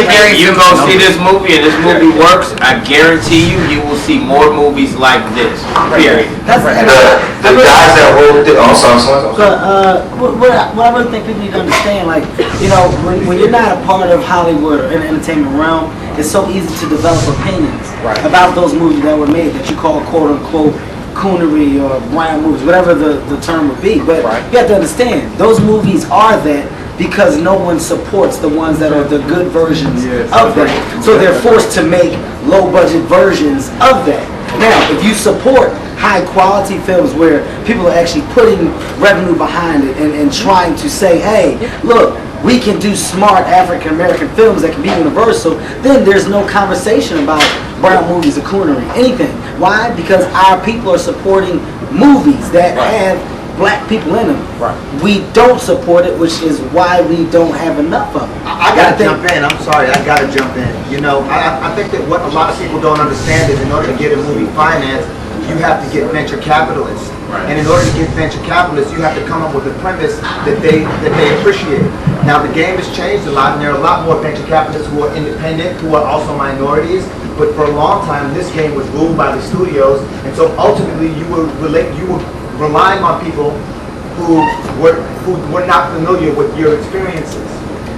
If you go see this movie and this movie works, I guarantee you will see more movies like this. Period. The guys that wrote it, what I really think people need to understand, like, you know, when you're not a part of Hollywood or in the entertainment realm, it's so easy to develop opinions about those movies that were made that you call quote unquote coonery or brown movies, whatever the term would be. But you have to understand, those movies are that because no one supports the ones that are the good versions of that. So they're forced to make low budget versions of that. Now, if you support high quality films where people are actually putting revenue behind it and trying to say, hey, look, we can do smart African American films that can be universal, then there's no conversation about brown movies or coonery, anything. Why? Because our people are supporting movies that have black people in them. We don't support it, which is why we don't have enough of it. I gotta jump in. I'm sorry, I gotta jump in. You know, I think that what a lot of people don't understand is in order to get a movie financed, you have to get venture capitalists. And in order to get venture capitalists, you have to come up with a premise that they appreciate. Now the game has changed a lot, and there are a lot more venture capitalists who are independent, who are also minorities. But for a long time, this game was ruled by the studios, and so ultimately you were relying on people who were not familiar with your experiences.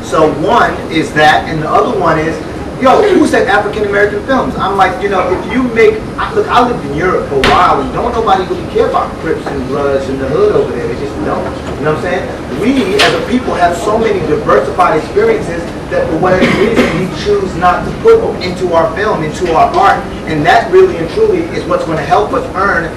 So one is that, and the other one is, yo, who said African American films? I'm like, you know, if you make, look, I lived in Europe for a while, and don't nobody really care about Crips and Bloods and the hood over there. They just don't. You know what I'm saying? We, as a people, have so many diversified experiences that for whatever reason we choose not to put into our film, into our art, and that really and truly is what's going to help us earn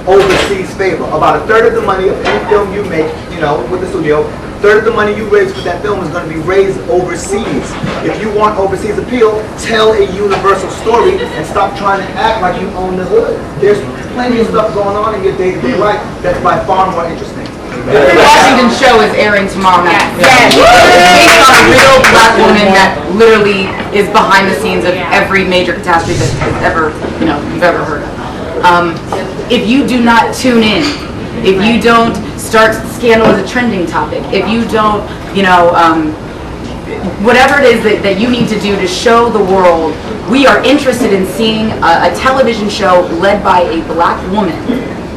overseas favor. About a third of the money of any film you make, you know, with the studio, a third of the money you raise for that film is going to be raised overseas. If you want overseas appeal, tell a universal story and stop trying to act like you own the hood. There's plenty of stuff going on in your day-to-day life that's by far more interesting. The Washington show is airing tomorrow night. Yes. It's based on a real black woman that literally is behind the scenes of every major catastrophe that's ever, you know, you've ever heard of. If you do not tune in, if you don't start scandal as a trending topic, if you don't, you know, whatever it is that you need to do to show the world, we are interested in seeing a television show led by a black woman.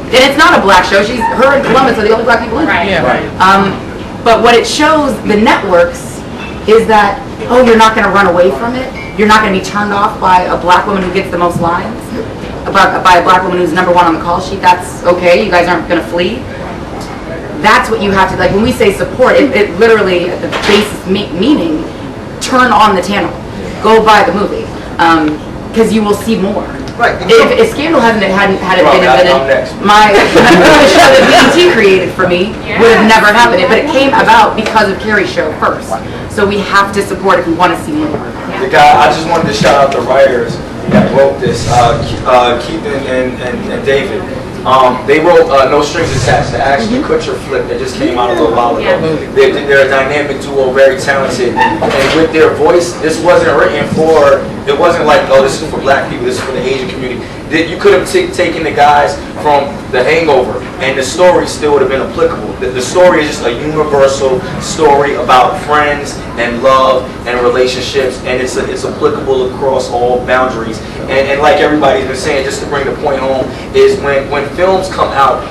And it's not a black show. Her and Columbus are the only black people in it. Right. Yeah, right. But what it shows the networks is that, oh, you're not going to run away from it. You're not going to be turned off by a black woman who gets the most lines. By a black woman who's #1 on the call sheet. That's okay. You guys aren't going to flee. That's what you have to, like, when we say support, it literally, at the basis meaning, turn on the channel. Go buy the movie. Because you will see more. Right. If Scandal hadn't been invented, my the show that BET created for me would have never happened. But it came about because of Carrie's show first. So we have to support if we want to see more. The guy, I just wanted to shout out the writers that wrote this, Keith and David. They wrote No Strings Attached, the Ashton Kutcher flick that just came out a little while ago. They're a dynamic duo, very talented, and with their voice, this wasn't written for, it wasn't like, oh, this is for black people, this is for the Asian community. You could have taken the guys from The Hangover, and the story still would have been applicable. The story is just a universal story about friends and love and relationships, and it's applicable across all boundaries. And like everybody's been saying, just to bring the point home, is when films come out,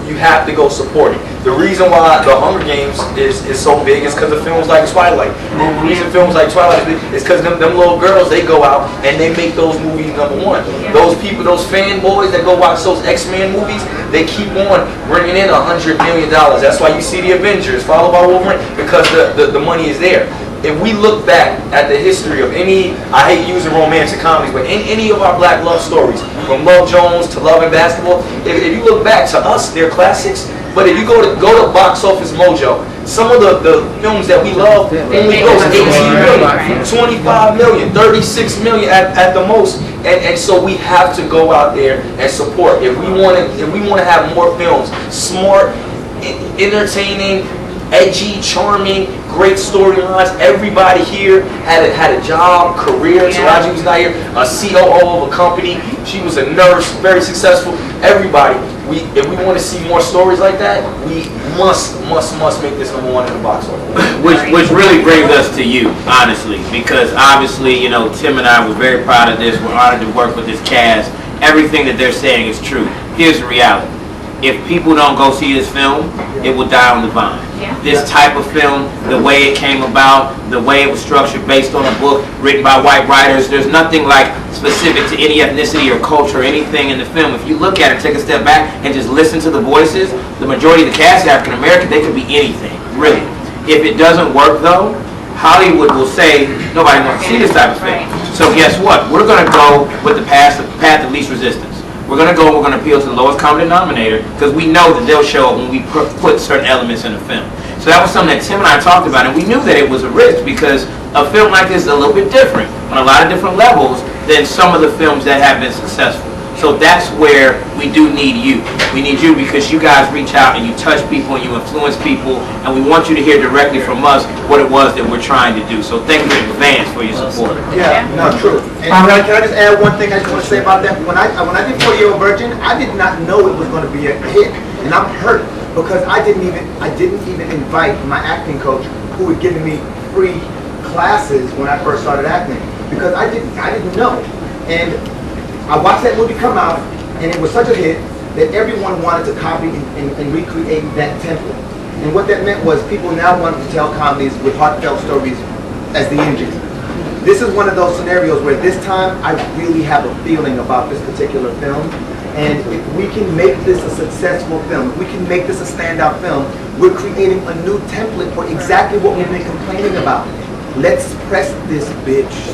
you have to go support it. The reason why The Hunger Games is so big is because of films like Twilight. The reason films like Twilight is because them little girls, they go out and they make those movies #1. Those people, those fanboys that go watch those X-Men movies, they keep on bringing in $100 million. That's why you see the Avengers followed by Wolverine, because the money is there. If we look back at the history of any, I hate using romantic comedies, but in any of our black love stories, from Love Jones to Love and Basketball, if you look back to us, they're classics. But if you go to Box Office Mojo, some of the films that we love only goes 18 million, 25 million, 36 million at the most. And so we have to go out there and support. If we want to have more films, smart, entertaining, edgy, charming, great storylines. Everybody here had a job, career. Taraji was not here, a COO of a company. She was a nurse, very successful. everybody, if we want to see more stories like that, we must make this #1 in the box office. Which really brings us to you, honestly, because obviously, you know, Tim and I were very proud of this. We're honored to work with this cast. Everything that they're saying is true. Here's the reality. If people don't go see this film, it will die on the vine. Yeah. This type of film, the way it came about, the way it was structured based on a book written by white writers, there's nothing like specific to any ethnicity or culture or anything in the film. If you look at it, take a step back and just listen to the voices, the majority of the cast is African American, they could be anything, really. If it doesn't work though, Hollywood will say, nobody wants to see this type of film. So guess what? We're going to go with the path of least resistance. We're going to go and we're going to appeal to the lowest common denominator because we know that they'll show up when we put certain elements in the film. So that was something that Tim and I talked about, and we knew that it was a risk because a film like this is a little bit different on a lot of different levels than some of the films that have been successful. So that's where we do need you. We need you because you guys reach out and you touch people and you influence people, and we want you to hear directly from us what it was that we're trying to do. So thank you in advance for your support. Yeah, no, true. And can I just add one thing I just want to say about that? When I did 40-Year-Old Virgin, I did not know it was going to be a hit, and I'm hurt because I didn't even invite my acting coach, who had given me free classes when I first started acting, because I didn't know. And I watched that movie come out, and it was such a hit that everyone wanted to copy and recreate that template. And what that meant was people now wanted to tell comedies with heartfelt stories as the engine. This is one of those scenarios where this time I really have a feeling about this particular film. And if we can make this a successful film, if we can make this a standout film, we're creating a new template for exactly what we've been complaining about. Let's press this bitch.